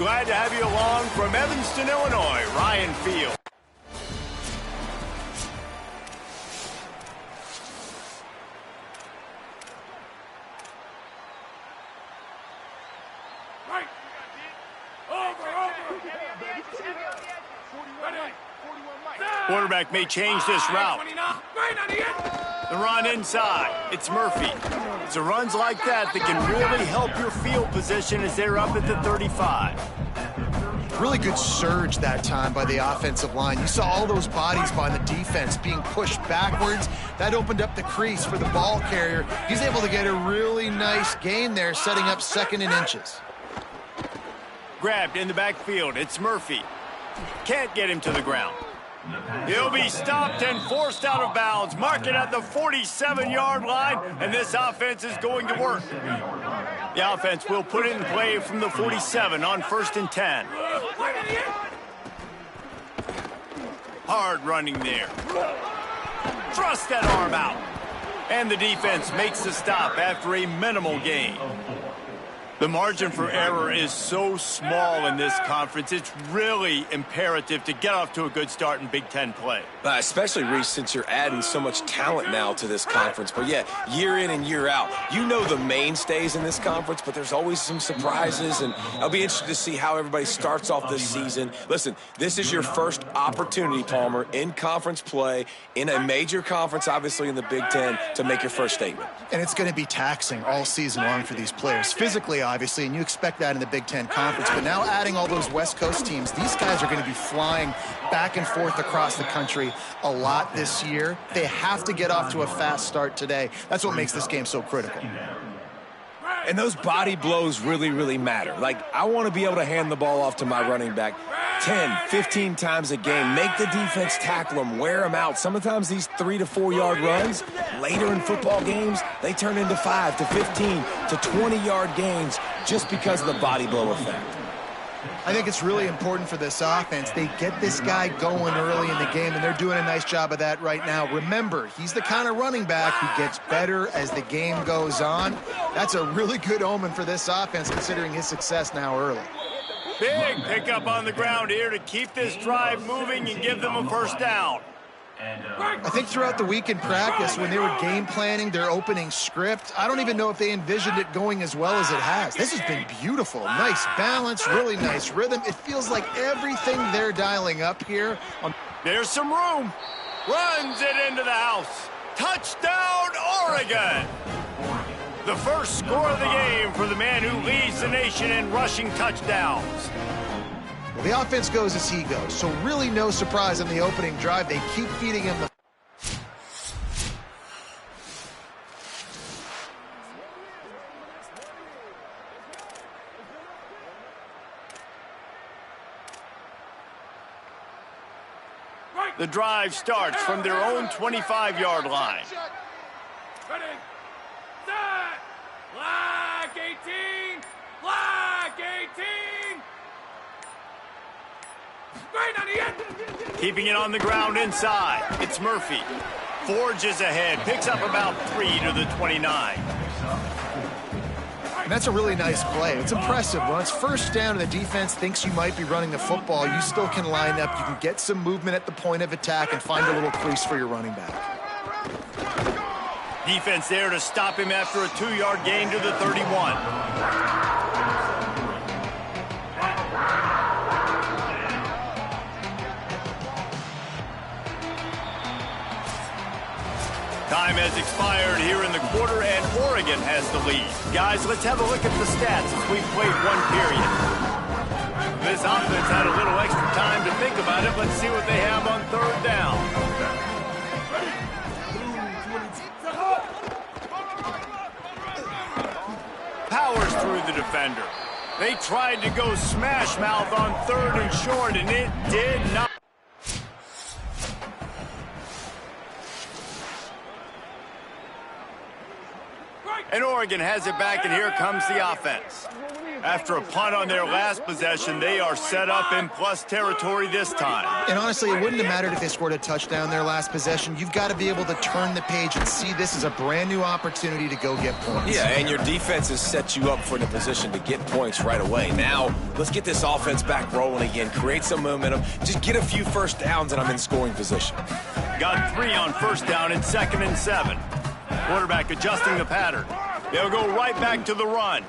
Glad to have you along from Evanston, Illinois, Ryan Field. Quarterback may change this route. The run inside. It's Murphy. It's runs like that can really help your field position as they're up at the 35. Really good surge that time by the offensive line. You saw all those bodies by the defense being pushed backwards. That opened up the crease for the ball carrier. He's able to get a really nice gain there, setting up 2nd and inches. Grabbed in the backfield. It's Murphy. Can't get him to the ground. He'll be stopped and forced out of bounds. Mark it at the 47-yard line, and this offense is going to work. The offense will put it in play from the 47 on 1st and 10. Hard running there. Thrust that arm out. And the defense makes the stop after a minimal gain. The margin for error is so small in this conference, it's really imperative to get off to a good start in Big Ten play. Especially, Reese, since you're adding so much talent now to this conference. But, yeah, year in and year out, you know the mainstays in this conference, but there's always some surprises, and I'll be interested to see how everybody starts off this season. Listen, this is your first opportunity, Palmer, in conference play, in a major conference, obviously in the Big Ten, to make your first statement. And it's going to be taxing all season long for these players. Physically, obviously, and you expect that in the Big Ten Conference. But now adding all those West Coast teams, these guys are going to be flying back and forth across the country a lot this year. They have to get off to a fast start today. That's what makes this game so critical. And those body blows really, really matter. Like, I want to be able to hand the ball off to my running back 10, 15 times a game. Make the defense tackle them, wear them out. Sometimes these 3 to 4 yard runs, later in football games, they turn into 5 to 15 to 20-yard gains just because of the body blow effect. I think it's really important for this offense. They get this guy going early in the game, and they're doing a nice job of that right now. Remember, he's the kind of running back who gets better as the game goes on. That's a really good omen for this offense, considering his success now early. Big pickup on the ground here to keep this drive moving and give them a first down. I think throughout the week in practice, when they were game planning their opening script, I don't even know if they envisioned it going as well as it has. This has been beautiful. Nice balance, really nice rhythm. It feels like everything they're dialing up here. There's some room. Runs it into the house. Touchdown, Oregon! The first score of the game for the man who leads the nation in rushing touchdowns. Well, the offense goes as he goes, so really no surprise on the opening drive. They keep feeding him the... The drive starts from their own 25-yard line. Ready, set, flag 18, flag 18. Right on the end. Keeping it on the ground inside. It's Murphy. Forges ahead, picks up about 3 to the 29. And that's a really nice play. It's impressive. When it's first down and the defense thinks you might be running the football, you still can line up. You can get some movement at the point of attack and find a little crease for your running back. Defense there to stop him after a 2-yard gain to the 31. Time has expired here in the quarter, and Oregon has the lead. Guys, let's have a look at the stats as we've played one period. This offense had a little extra time to think about it. Let's see what they have on 3rd down. Powers through the defender. They tried to go smash mouth on 3rd and short, and it did not. And Oregon has it back, and here comes the offense. After a punt on their last possession, they are set up in plus territory this time. And honestly, it wouldn't have mattered if they scored a touchdown their last possession. You've got to be able to turn the page and see this as a brand new opportunity to go get points. Yeah, and your defense has set you up for the position to get points right away. Now, let's get this offense back rolling again, create some momentum, just get a few first downs, and I'm in scoring position. Got 3 on first down and 2nd and 7. Quarterback adjusting the pattern. They'll go right back to the run.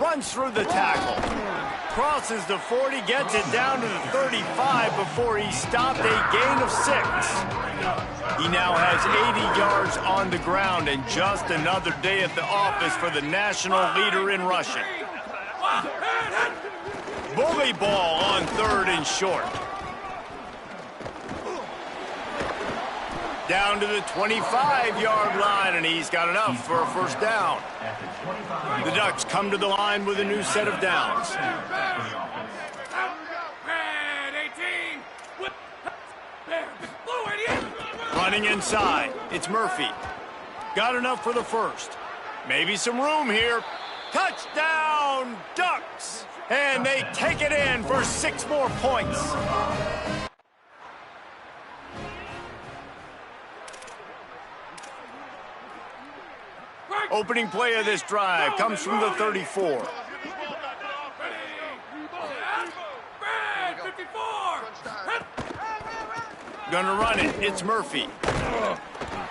Runs through the tackle. Crosses the 40, gets it down to the 35 before he stopped, a gain of 6. He now has 80 yards on the ground, and just another day at the office for the national leader in rushing. Bully ball on 3rd and short. Down to the 25-yard line, and he's got enough for a first down. The Ducks come to the line with a new set of downs. Running inside, it's Murphy. Got enough for the first. Maybe some room here. Touchdown, Ducks! And they take it in for 6 more points. Opening play of this drive comes from the 34. Gonna run it. It's Murphy.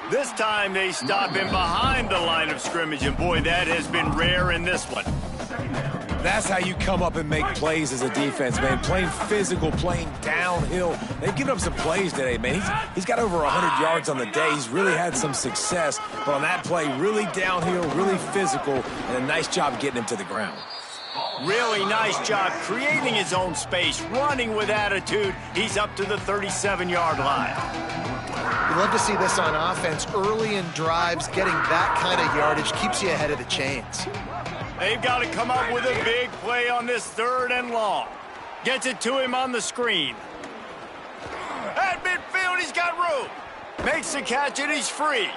This time they stop him behind the line of scrimmage, and boy, that has been rare in this one. That's how you come up and make plays as a defense, man. Playing physical, playing downhill. They've given up some plays today, man. He's got over 100 yards on the day. He's really had some success. But on that play, really downhill, really physical, and a nice job getting him to the ground. Really nice job creating his own space, running with attitude. He's up to the 37-yard line. You love to see this on offense. Early in drives, getting that kind of yardage keeps you ahead of the chains. They've got to come up with a big play on this 3rd and long. Gets it to him on the screen. At midfield, he's got room. Makes the catch, and he's free.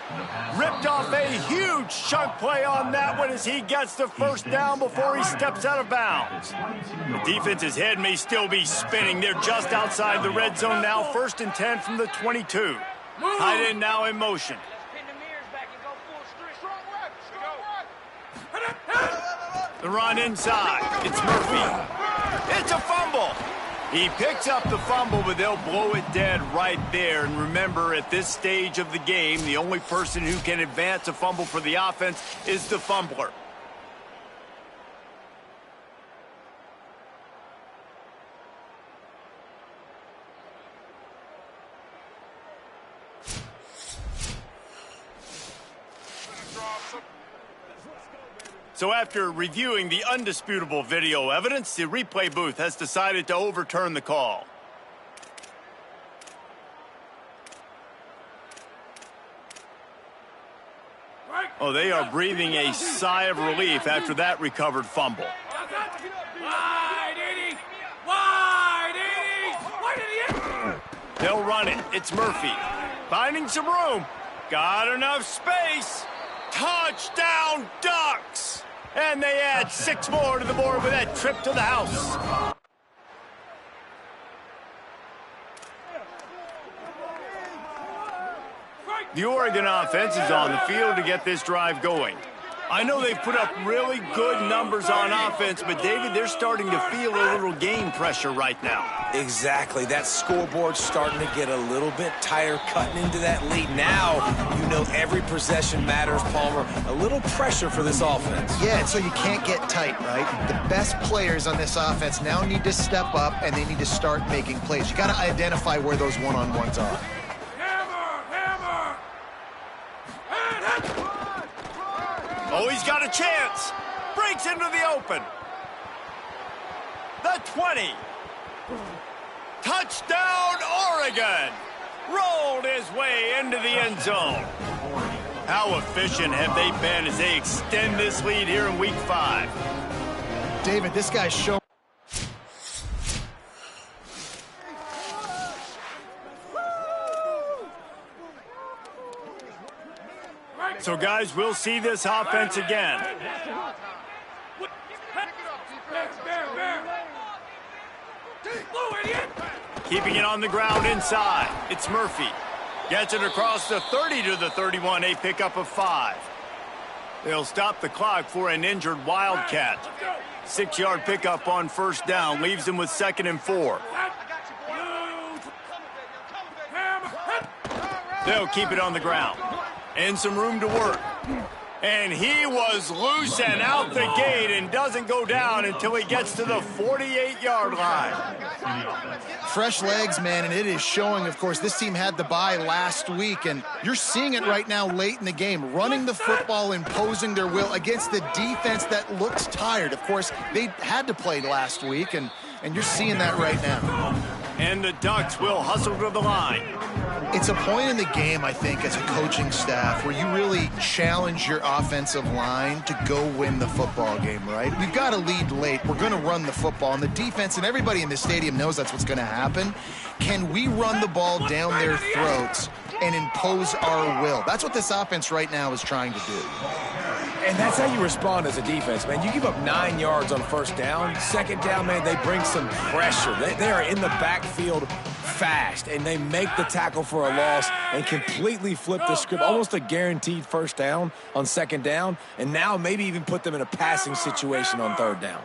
Ripped off a huge chunk play on that one as he gets the first down before he steps out of bounds. The defense's head may still be spinning. They're just outside the red zone now. 1st and 10 from the 22. Tight end now in motion. The run inside. It's Murphy. It's a fumble. He picks up the fumble, but they'll blow it dead right there. And remember, at this stage of the game, the only person who can advance a fumble for the offense is the fumbler. So after reviewing the undisputable video evidence, the replay booth has decided to overturn the call. Oh, they are breathing a sigh of relief after that recovered fumble. Wide 80! Wide 80! Wide 80! They'll run it. It's Murphy. Finding some room. Got enough space. Touchdown, Ducks! And they add 6 more to the board with that trip to the house. The Oregon offense is on the field to get this drive going. I know they've put up really good numbers on offense, but David, they're starting to feel a little game pressure right now. Exactly. That scoreboard's starting to get a little bit tighter, cutting into that lead. Now, you know every possession matters, Palmer. A little pressure for this offense. Yeah, and so you can't get tight, right? The best players on this offense now need to step up, and they need to start making plays. You got to identify where those one-on-ones are. Oh, he's got a chance. Breaks into the open. The 20. Touchdown, Oregon. Rolled his way into the end zone. How efficient have they been as they extend this lead here in Week 5? David, this guy's showing. So, guys, we'll see this offense again. Keeping it on the ground inside. It's Murphy. Gets it across the 30 to the 31, a pickup of 5. They'll stop the clock for an injured Wildcat. 6-yard pickup on first down, leaves them with 2nd and 4. They'll keep it on the ground. And some room to work. And he was loose and out the gate and doesn't go down until he gets to the 48-yard line. Fresh legs, man, and it is showing, of course. This team had the bye last week, and you're seeing it right now late in the game. Running the football, imposing their will against the defense that looks tired. Of course, they had to play last week, and you're seeing that right now. And the Ducks will hustle to the line. It's a point in the game, I think, as a coaching staff where you really challenge your offensive line to go win the football game, right? We've got to lead late. We're going to run the football. And the defense and everybody in the stadium knows that's what's going to happen. Can we run the ball down their throats and impose our will? That's what this offense right now is trying to do. And that's how you respond as a defense, man. You give up 9 yards on first down. Second down, man, they bring some pressure. They are in the backfield fast, and they make the tackle for a loss and completely flip the script. Almost a guaranteed first down on second down, and now maybe even put them in a passing situation on third down.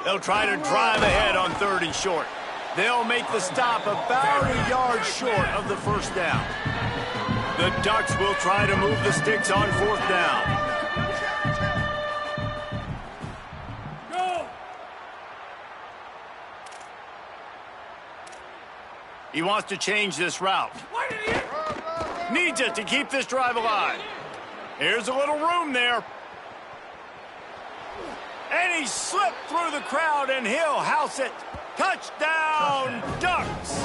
They'll try to drive ahead on 3rd and short. They'll make the stop about a yard short of the first down. The Ducks will try to move the sticks on 4th down. He wants to change this route. Needs it to keep this drive alive. Here's a little room there. And he slipped through the crowd, and he'll house it. Touchdown, Ducks!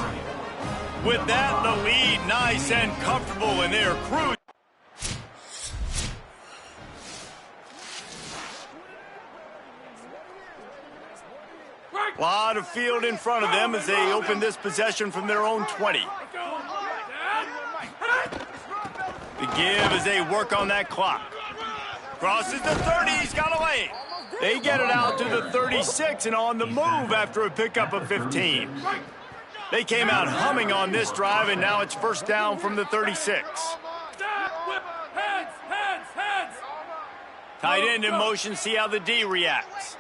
With that, the lead nice and comfortable in their cruise. A lot of field in front of them as they open this possession from their own 20. The give as they work on that clock. Crosses the 30, he's got a lane. They get it out to the 36 and on the move after a pickup of 15. They came out humming on this drive, and now it's first down from the 36. Tight end in motion, see how the D reacts.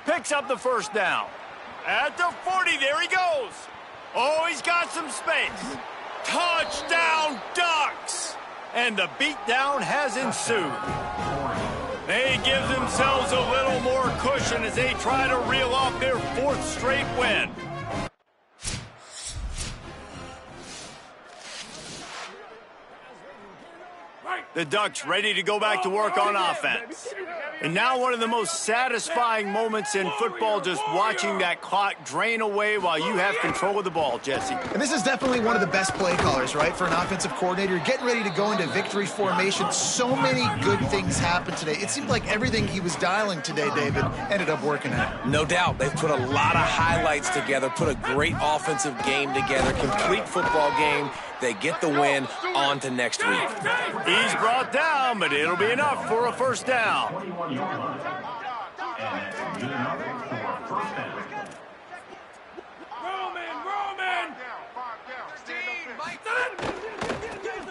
Picks up the first down. At the 40, there he goes. Oh, he's got some space. Touchdown, Ducks! And the beatdown has ensued. They give themselves a little more cushion as they try to reel off their 4th straight win. The Ducks ready to go back to work on offense. And now one of the most satisfying moments in football, just watching that clock drain away while you have control of the ball, Jesse. And this is definitely one of the best play callers, right, for an offensive coordinator. Getting ready to go into victory formation. So many good things happened today. It seemed like everything he was dialing today, David, ended up working out. No doubt. They've put a lot of highlights together, put a great offensive game together, complete football game. They get the win. On to next week. He's brought down, but it'll be enough for a first down.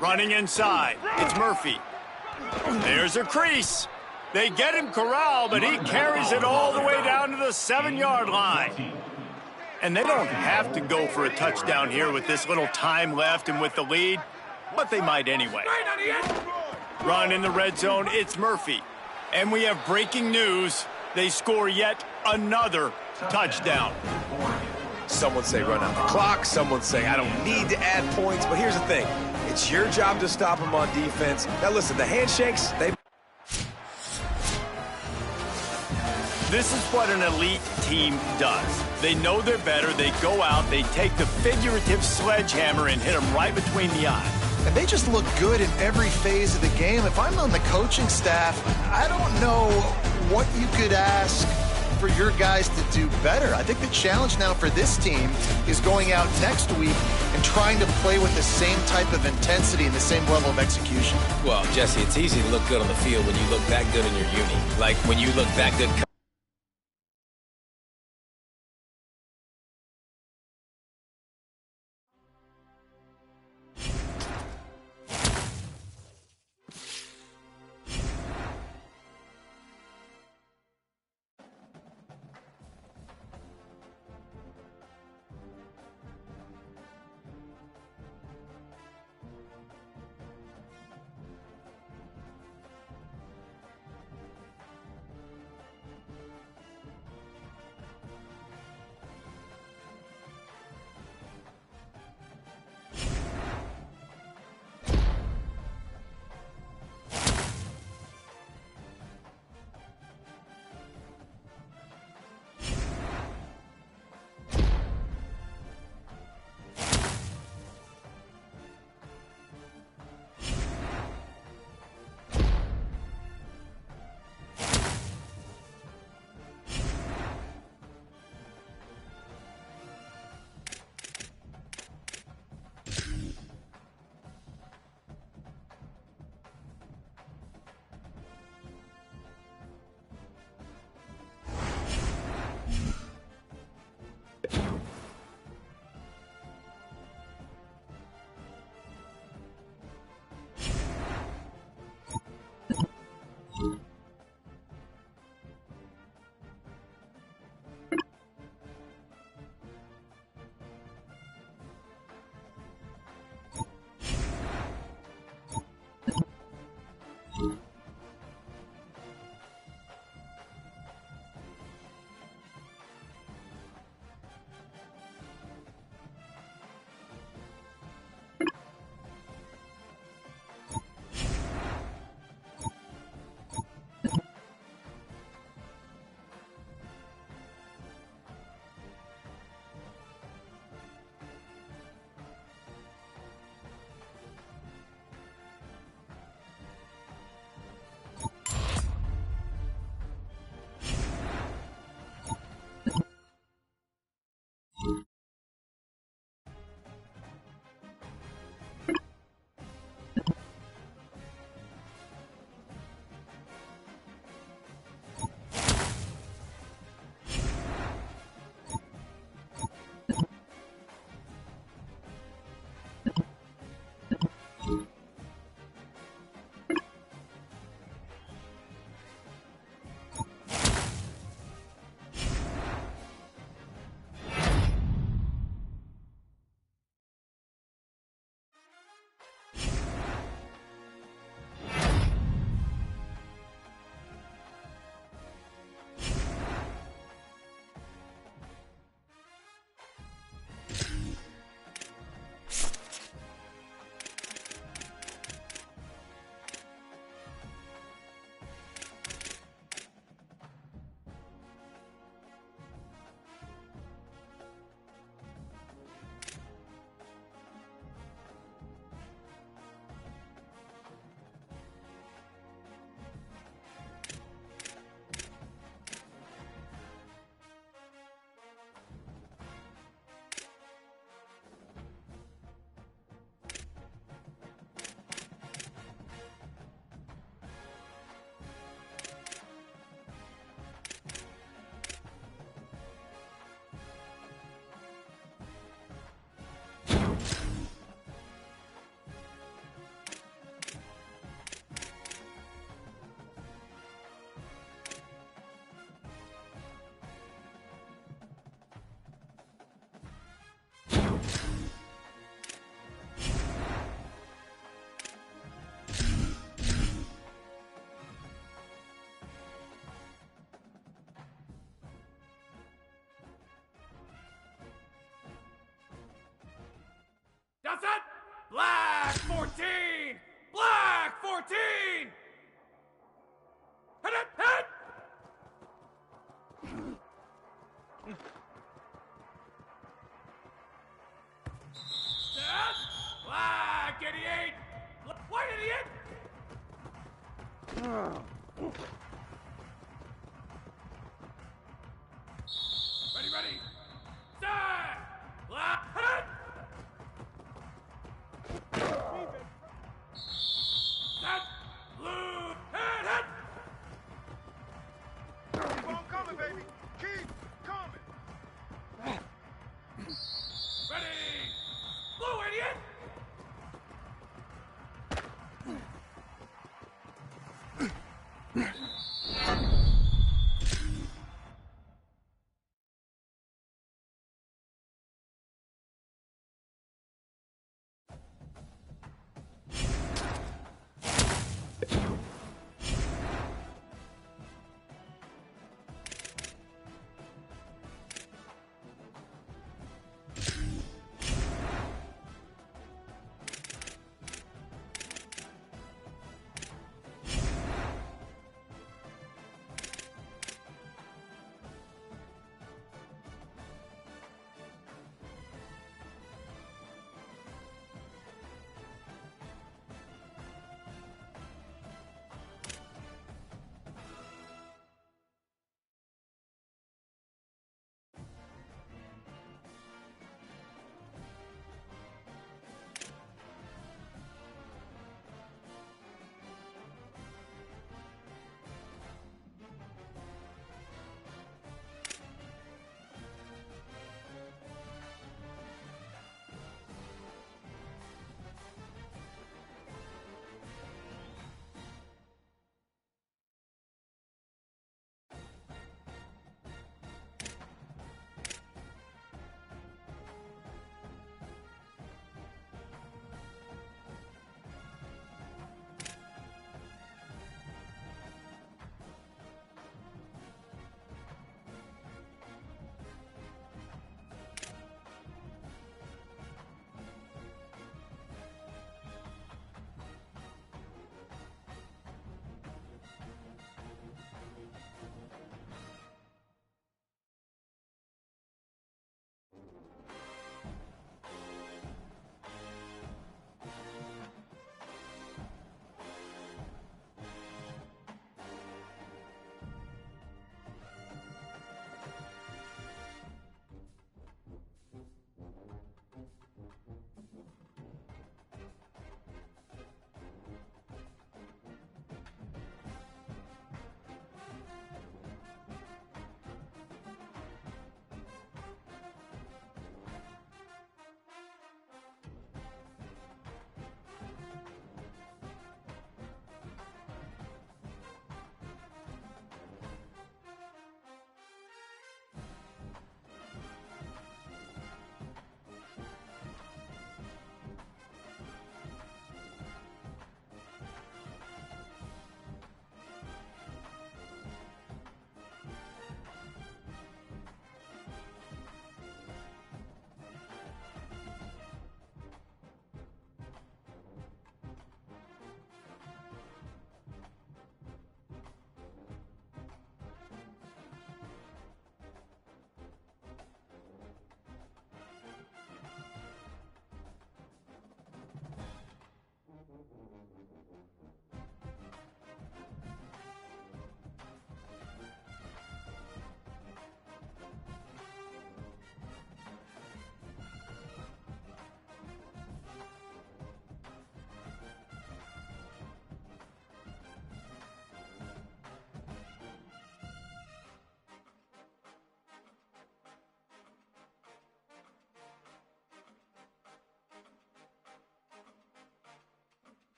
Running inside, it's Murphy. There's a crease. They get him corralled, but he carries it all the way down to the 7-yard line. And they don't have to go for a touchdown here with this little time left and with the lead, but they might anyway. Run in the red zone, it's Murphy. And we have breaking news. They score yet another touchdown. Some would say run out the clock. Some would say I don't need to add points. But here's the thing. It's your job to stop them on defense. Now, listen, the handshakes, This is what an elite team does. They know they're better. They go out. They take the figurative sledgehammer and hit them right between the eyes. And they just look good in every phase of the game. If I'm on the coaching staff, I don't know what you could ask for your guys to do better. I think the challenge now for this team is going out next week and trying to play with the same type of intensity and the same level of execution. Well, Jesse, it's easy to look good on the field when you look that good in your uni. Like when you look that good. Johnson! Black 14! Black 14! Hit it! Hit! Set! Black 88! White idiot! Ready. Set. Hit. Set. Blue. Hit. Keep on coming, baby. Keep coming. Ready. Blue, idiot.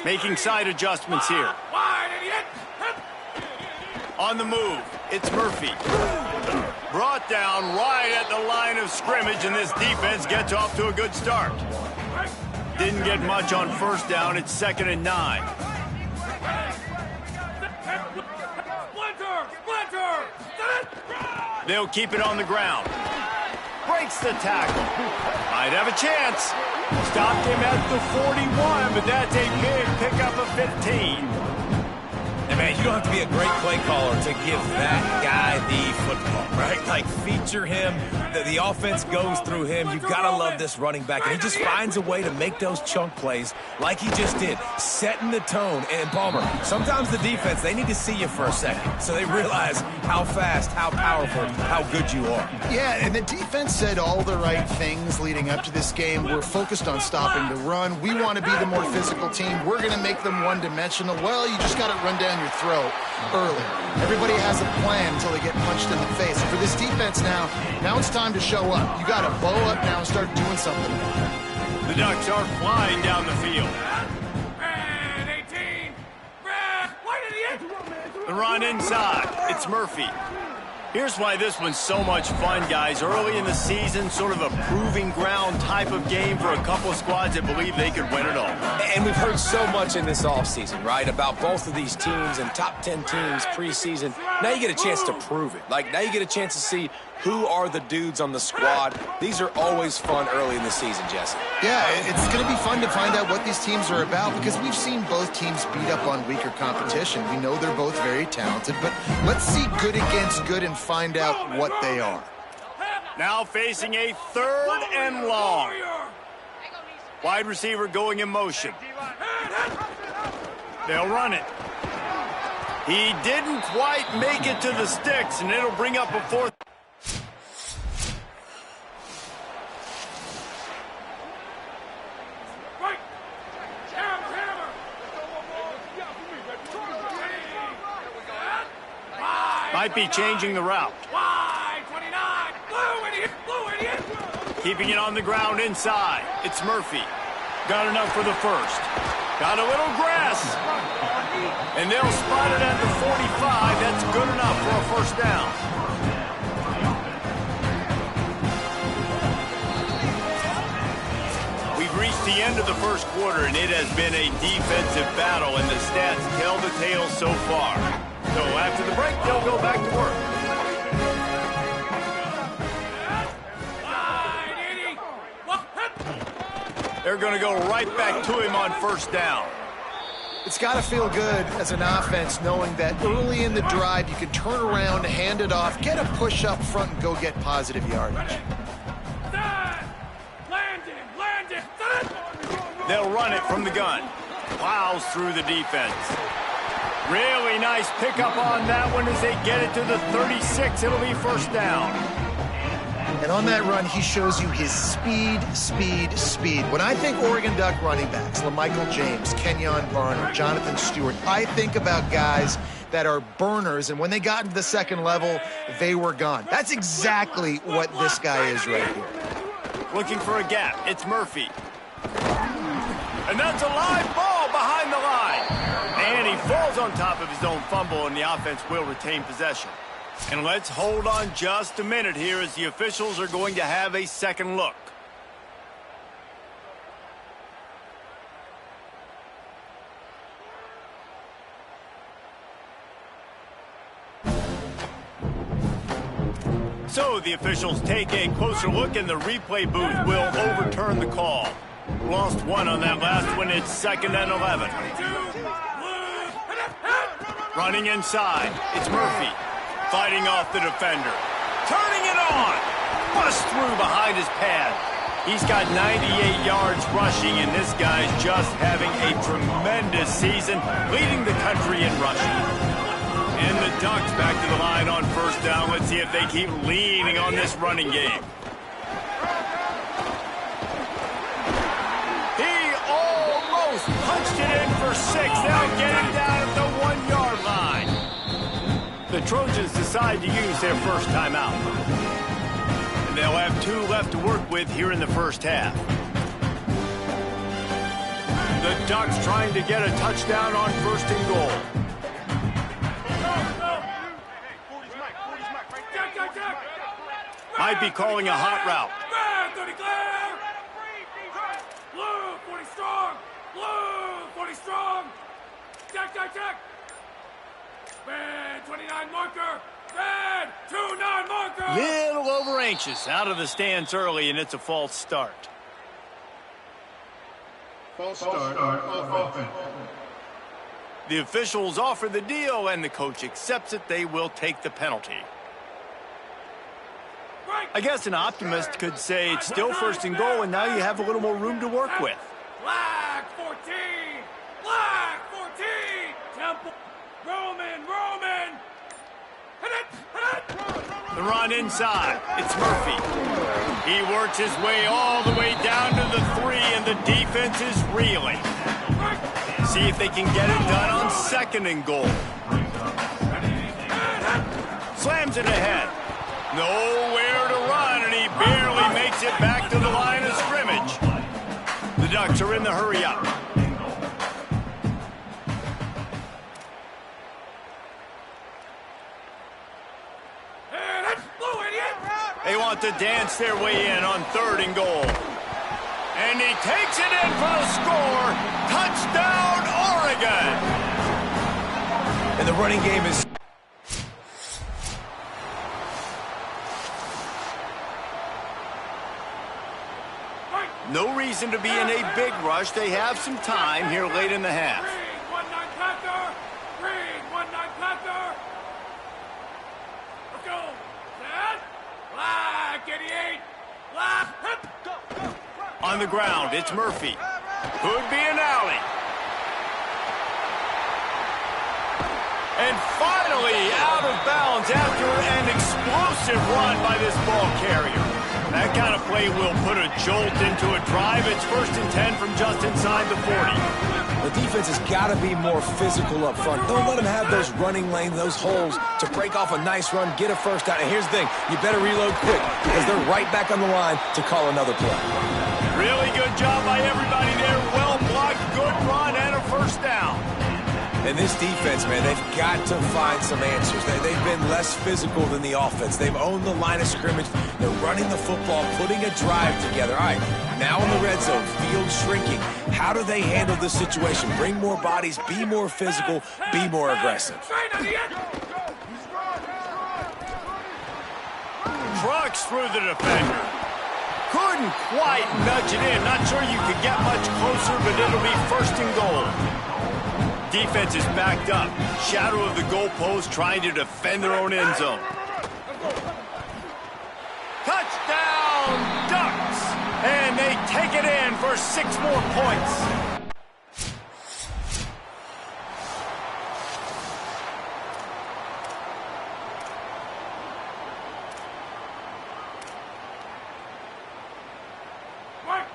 Making side adjustments here. Wide, idiot! On the move, it's Murphy. Brought down right at the line of scrimmage, and this defense gets off to a good start. Didn't get much on first down. It's 2nd and 9. Splinter! They'll keep it on the ground. Breaks the tackle. Might have a chance. Stopped him at the 41, but that's a big pickup of 15. And man, you don't have to be a great play caller to give that guy the football, right? Like, feature him. The offense goes through him. You've got to love this running back. And he just finds a way to make those chunk plays like he just did, setting the tone. And, Palmer, sometimes the defense, they need to see you for a second so they realize how fast, how powerful, how good you are. Yeah, and the defense said all the right things leading up to this game. We're focused on stopping the run. We want to be the more physical team. We're going to make them one-dimensional. Well, you just got to run down your throat early. Everybody has a plan until they get punched in the face. And for this defense now it's time to show up. You got to bow up now and start doing something. The Ducks are flying down the field. Red 18! Red! Wide, idiot! The run inside. It's Murphy. Here's why this one's so much fun, guys. Early in the season, sort of a proving ground type of game for a couple of squads that believe they could win it all. And we've heard so much in this offseason, right, about both of these teams and top 10 teams preseason. Now you get a chance to prove it. Like, now you get a chance to see who are the dudes on the squad. These are always fun early in the season, Jesse. Yeah, it's going to be fun to find out what these teams are about because we've seen both teams beat up on weaker competition. We know they're both very talented, but let's see good against good and find out what they are. Now facing a 3rd and long. Wide receiver going in motion. They'll run it. He didn't quite make it to the sticks, and it'll bring up a 4th. Might be changing the route. Wide, 29! Blue, idiot! Blue, idiot! Keeping it on the ground inside. It's Murphy. Got enough for the first. Got a little grass. And they'll spot it at the 45. That's good enough for a first down. We've reached the end of the first quarter, and it has been a defensive battle, and the stats tell the tale so far. So after the break, they'll go back to work. They're going to go right back to him on first down. It's got to feel good as an offense knowing that early in the drive you can turn around, hand it off, get a push up front, and go get positive yardage. They'll run it from the gun. Plows through the defense. Really nice pickup on that one as they get it to the 36. It'll be first down. And on that run, he shows you his speed. When I think Oregon Duck running backs, LaMichael James, Kenyon Barner, Jonathan Stewart, I think about guys that are burners, and when they got into the second level, they were gone. That's exactly what this guy is right here. Looking for a gap. It's Murphy. And that's a live ball behind the line. And he falls on top of his own fumble, and the offense will retain possession. And let's hold on just a minute here as the officials are going to have a second look. So the officials take a closer look, and the replay booth will overturn the call. Lost one on that last one. It's 2nd and 11. Running inside. It's Murphy. Fighting off the defender. Turning it on. Bust through behind his pad. He's got 98 yards rushing, and this guy's just having a tremendous season, leading the country in rushing. And the Ducks back to the line on first down. Let's see if they keep leaning on this running game. He almost punched it in for 6. They'll get him down at the 1-yard line. The Trojans decide to use their first timeout. And they'll have 2 left to work with here in the first half. The Ducks trying to get a touchdown on 1st and goal. Might be calling a hot route. Man, 30 clear! Blue, 40 strong! Blue, 40 strong! Check, check, check! Red, 29 marker! Red, 29 marker! Little over anxious, out of the stands early, and it's a false start. False start on offense. The officials offer the deal, and the coach accepts it. They will take the penalty. I guess an optimist could say it's still 1st and goal, and now you have a little more room to work with. Flag 14! Flag 14! Temple! Roman! Roman! Hit it! Hit it! The run inside. It's Murphy. He works his way all the way down to the 3, and the defense is reeling. See if they can get it done on 2nd and goal. Slams it ahead. Nowhere to run, and he barely makes it back to the line of scrimmage. The Ducks are in the hurry up. They want to dance their way in on 3rd and goal. And he takes it in for the score. Touchdown, Oregon! And the running game is... No reason to be in a big rush. They have some time here late in the half. Green, 1-9 Panther! Green, 1-9 Panther! Let's go! Set! Flag, 88! Flag, hit! On the ground, it's Murphy. Could be an alley. And finally out of bounds after an explosive run by this ball carrier. That kind of play will put a jolt into a drive. It's 1st and 10 from just inside the 40. The defense has got to be more physical up front. Don't let them have those running lanes, those holes to break off a nice run, get a 1st down. And here's the thing, you better reload quick because they're right back on the line to call another play. Really good job by everybody there. Well blocked, good run, and a 1st down. And this defense, man, they've got to find some answers. They've been less physical than the offense. They've owned the line of scrimmage. They're running the football, putting a drive together. All right, now in the red zone, field shrinking. How do they handle this situation? Bring more bodies, be more physical, be more aggressive. Trucks through the defender. Couldn't quite nudge it in. Not sure you could get much closer, but it'll be 1st and goal. Defense is backed up. Shadow of the goalpost trying to defend their own end zone. Touchdown, Ducks! And they take it in for 6 more points.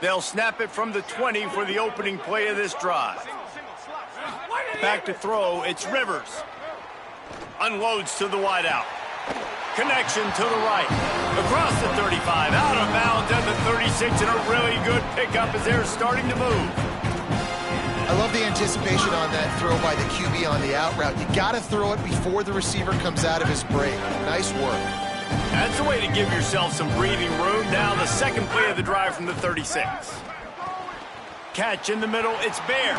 They'll snap it from the 20 for the opening play of this drive. Back to throw, it's Rivers. Unloads to the wideout. Connection to the right. Across the 35, out of bounds at the 36, and a really good pickup as they're starting to move. I love the anticipation on that throw by the QB on the out route. You got to throw it before the receiver comes out of his break. Nice work. That's the way to give yourself some breathing room. Now the 2nd play of the drive from the 36. Catch in the middle, it's Bear.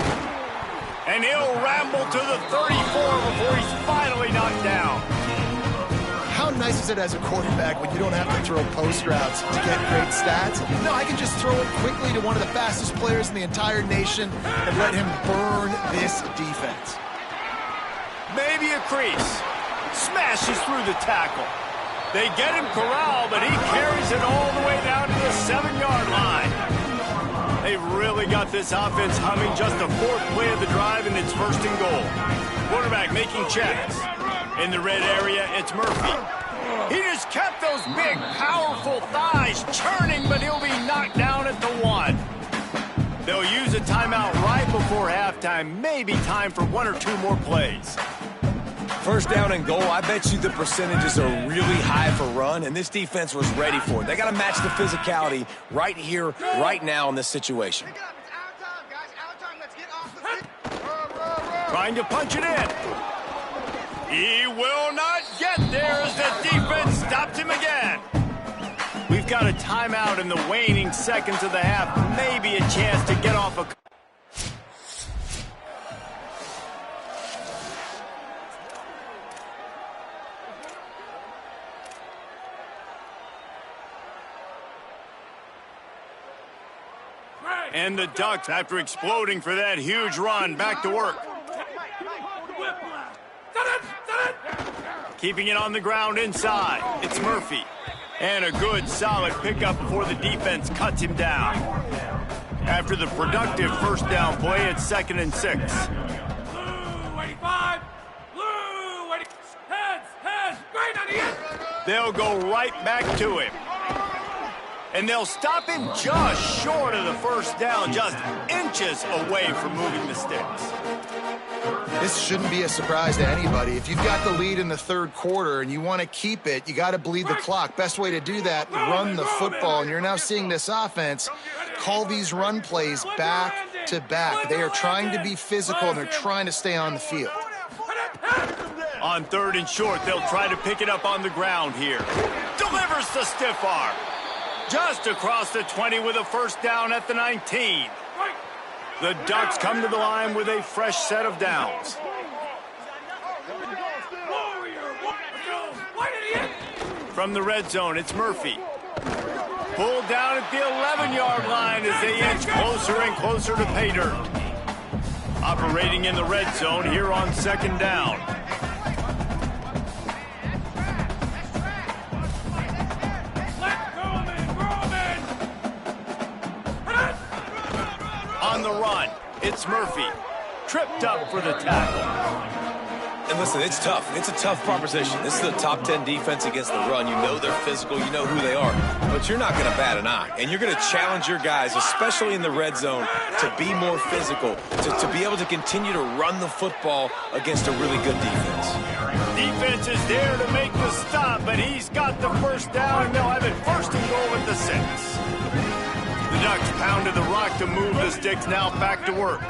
And he'll ramble to the 34 before he's finally knocked down. How nice is it as a quarterback when you don't have to throw post routes to get great stats? No, I can just throw it quickly to one of the fastest players in the entire nation and let him burn this defense. Maybe a crease. Smashes through the tackle. They get him corralled, but he carries it all the way down to the 7-yard line. They've really got this offense humming. Just the 4th play of the drive, and it's 1st and goal. Quarterback making checks. In the red area, it's Murphy. He just kept those big, powerful thighs churning, but he'll be knocked down at the 1. They'll use a timeout right before halftime. Maybe time for 1 or 2 more plays. 1st down and goal, I bet you the percentages are really high for run, and this defense was ready for it. They got to match the physicality right here, right now in this situation. Pick it up. It's our time, guys. Our time. Let's get Trying to punch it in. He will not get there as the defense stops him again. We've got a timeout in the waning seconds of the half. Maybe a chance to get off a... And the Ducks, after exploding for that huge run, back to work. Keeping it on the ground inside. It's Murphy. And a good, solid pickup before the defense cuts him down. After the productive first down play, it's 2nd and 6. Blue 85. Blue 80. Heads. Great on the end. They'll go right back to him. And they'll stop him just short of the first down, just inches away from moving the sticks. This shouldn't be a surprise to anybody. If you've got the lead in the third quarter and you want to keep it, you got to bleed the clock. Best way to do that, run the football. And you're now seeing this offense call these run plays back to back. They are trying to be physical, and they're trying to stay on the field. On 3rd and short, they'll try to pick it up on the ground here. Delivers the stiff arm. Just across the 20 with a first down at the 19. The Ducks come to the line with a fresh set of downs. From the red zone, it's Murphy. Pulled down at the 11-yard line as they inch closer and closer to pay dirt. Operating in the red zone here on 2nd down. On the run, it's Murphy. Tripped up for the tackle. And listen, it's tough. It's a tough proposition. This is a top 10 defense against the run. You know they're physical. You know who they are. But you're not going to bat an eye. And you're going to challenge your guys, especially in the red zone, to be more physical, to be able to continue to run the football against a really good defense. Defense is there to make the stop, but he's got the first down, and they'll have it 1st and goal at the 6. The Ducks pounded the rock to move the sticks, now back to work.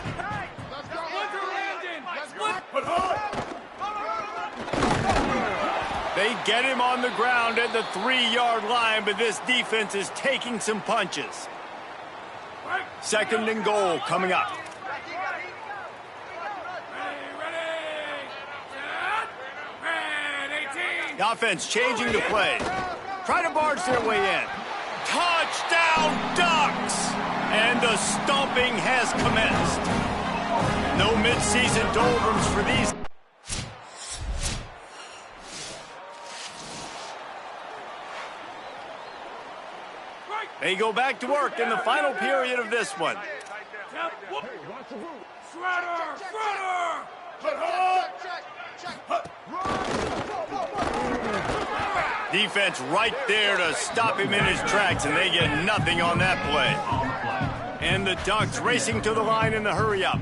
They get him on the ground at the 3-yard line, but this defense is taking some punches. 2nd and goal coming up. The offense changing the play. Try to barge their way in. Touchdown, Ducks! And the stomping has commenced. No midseason doldrums for these. They go back to work in the final period of this one. Defense right there to stop him in his tracks, and they get nothing on that play. And the Ducks racing to the line in the hurry-up.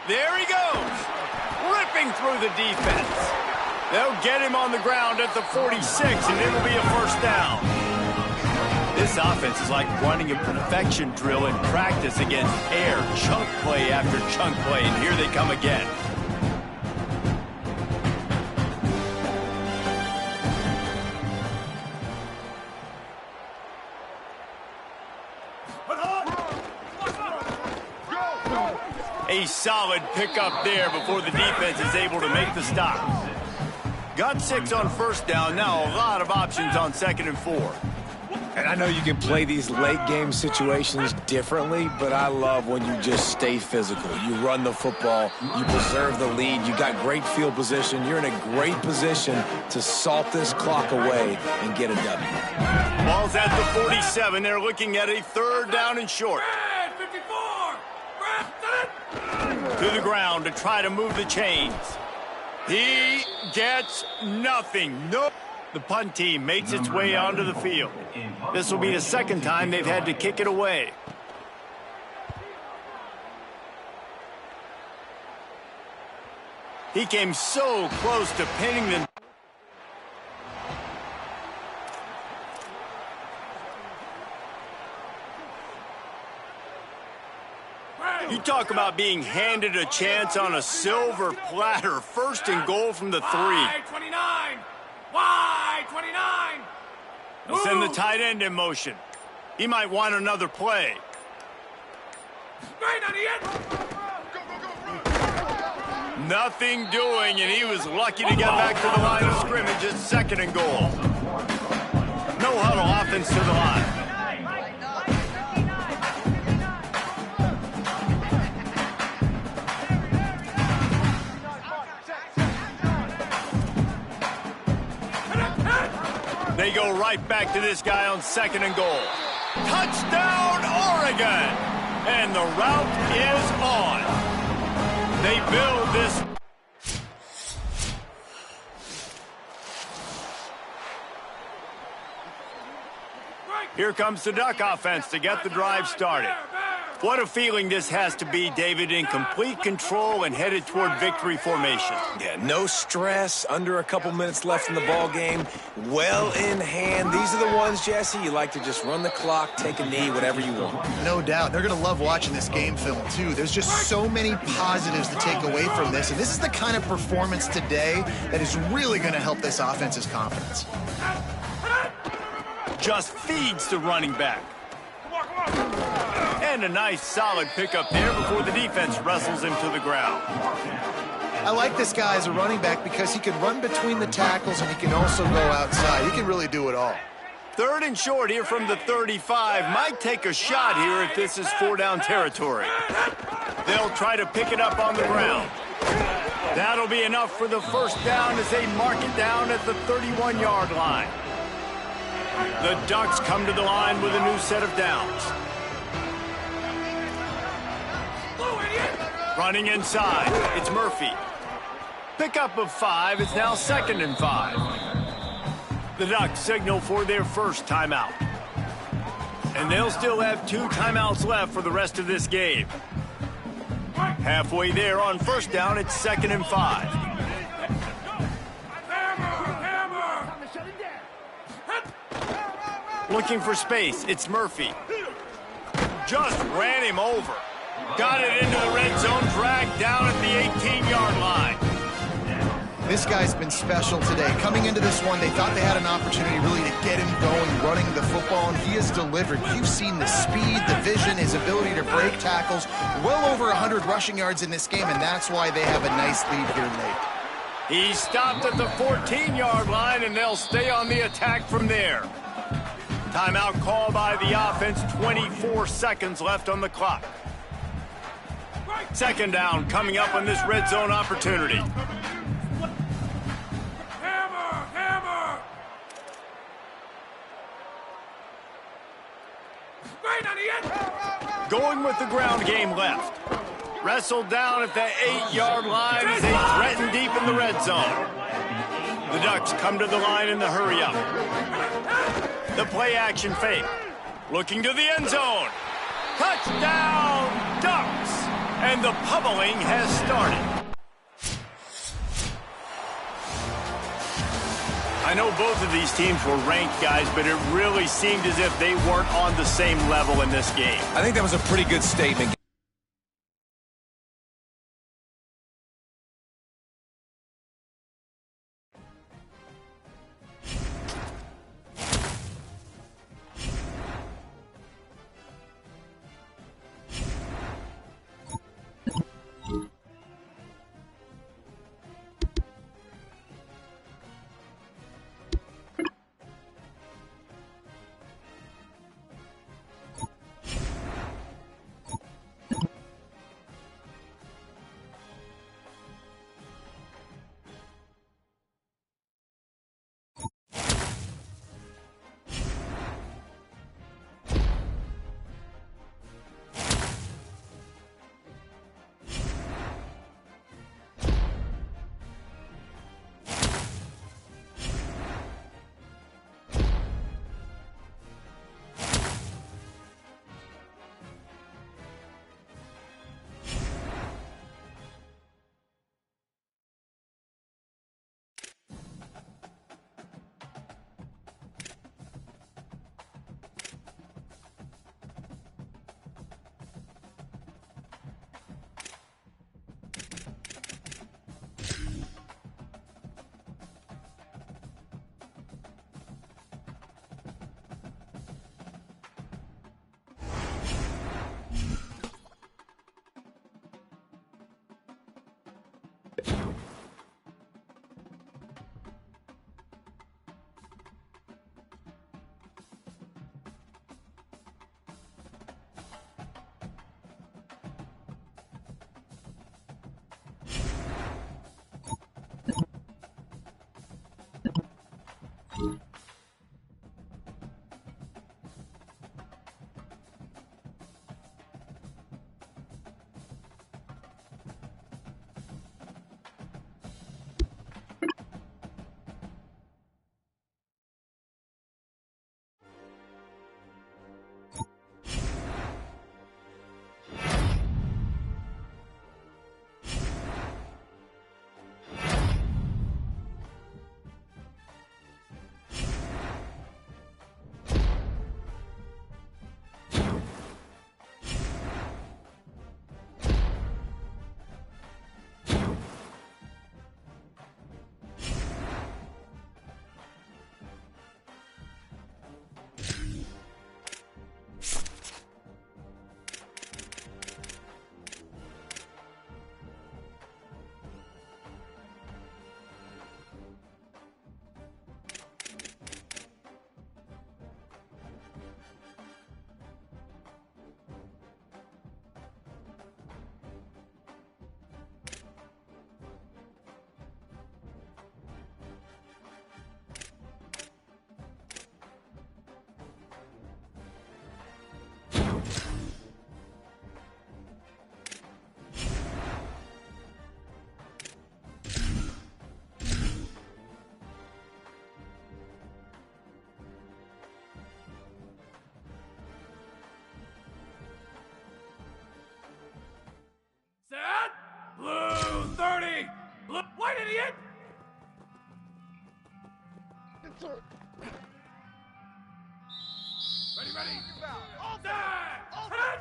There he goes, ripping through the defense. They'll get him on the ground at the 46, and it'll be a first down. This offense is like running a perfection drill in practice against air, chunk play after chunk play, and here they come again. A solid pickup there before the defense is able to make the stop. Got 6 on first down, now a lot of options on 2nd and 4. And I know you can play these late-game situations differently, but I love when you just stay physical. You run the football, you preserve the lead, you got great field position. You're in a great position to salt this clock away and get a W. Ball's at the 47. They're looking at a 3rd down and short. 54! To the ground to try to move the chains. He gets nothing. No. The punt team makes its way onto the field. This will be the 2nd time they've had to kick it away. He came so close to pinning them. You talk about being handed a chance on a silver platter. First and goal from the 3. Wide 29. Wide 29. They'll send the tight end in motion. He might want another play. Straight on the end. Nothing doing, and he was lucky to get back to the line of scrimmage at 2nd and goal. No huddle offense to the line. They go right back to this guy on 2nd and goal. Touchdown, Oregon! And the route is on. They build this. Here comes the Duck offense to get the drive started. What a feeling this has to be, David, in complete control and headed toward victory formation. Yeah, no stress, under a couple minutes left in the ball game, well in hand. These are the ones, Jesse, you like to just run the clock, take a knee, whatever you want. No doubt. They're going to love watching this game film, too. There's just so many positives to take away from this, and this is the kind of performance today that is really going to help this offense's confidence. Just feeds the running back. And a nice solid pickup there before the defense wrestles him to the ground. I like this guy as a running back because he can run between the tackles and he can also go outside. He can really do it all. 3rd and short here from the 35. Might take a shot here if this is 4-down territory. They'll try to pick it up on the ground. That'll be enough for the 1st down as they mark it down at the 31-yard line. The Ducks come to the line with a new set of downs. Running inside, it's Murphy. Pickup of 5, it's now 2nd and 5. The Ducks signal for their first timeout. And they'll still have 2 timeouts left for the rest of this game. Halfway there on 1st down, it's 2nd and 5. Looking for space, it's Murphy. Just ran him over. Got it into the red zone, dragged down at the 18-yard line. This guy's been special today. Coming into this one, they thought they had an opportunity really to get him going, running the football, and he has delivered. You've seen the speed, the vision, his ability to break tackles. Well over 100 rushing yards in this game, and that's why they have a nice lead here late. He stopped at the 14-yard line, and they'll stay on the attack from there. Timeout call by the offense, 24 seconds left on the clock. 2nd down coming up on this red zone opportunity. Hammer! Right on the end! Going with the ground game left. Wrestled down at the 8-yard line as they threaten deep in the red zone. The Ducks come to the line in the hurry-up. The play-action fake. Looking to the end zone. Touchdown, Ducks! And the pummeling has started. I know both of these teams were ranked, guys, but it really seemed as if they weren't on the same level in this game. I think that was a pretty good statement. Ready, ready. All time. All time.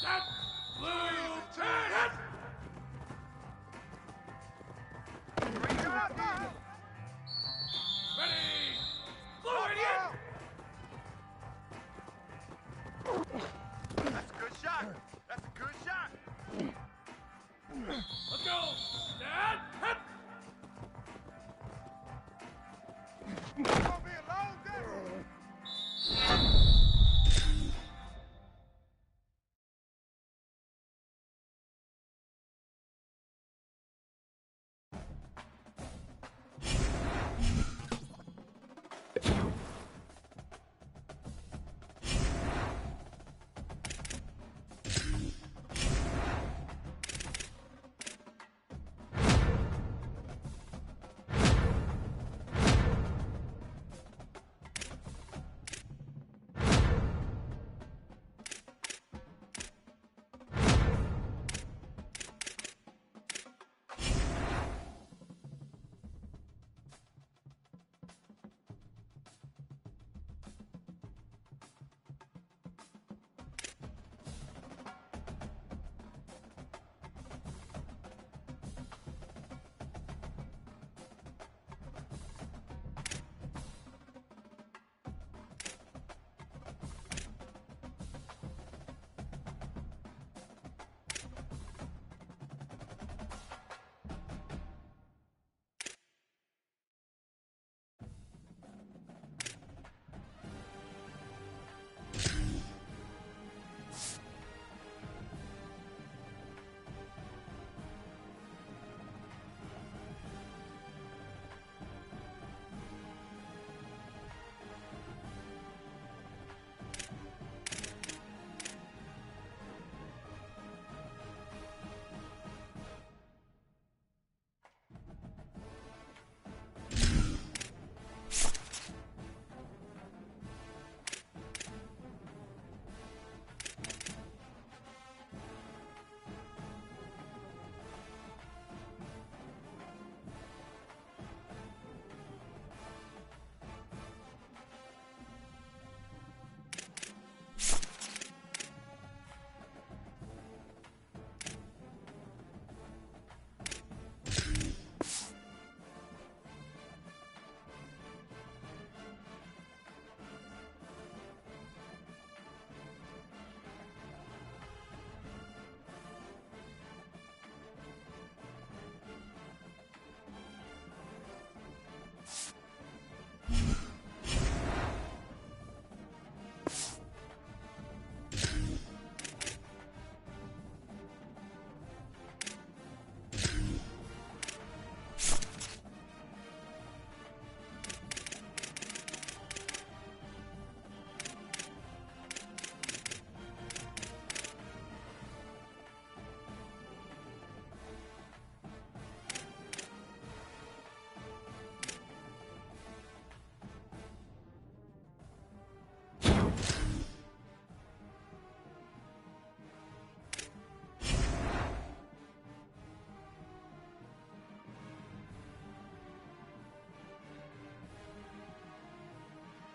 Set. Blue. Turn. Hit. Ready. Blue. Idiot. That's a good shot. That's a good shot. Let's go. Stand. Hit.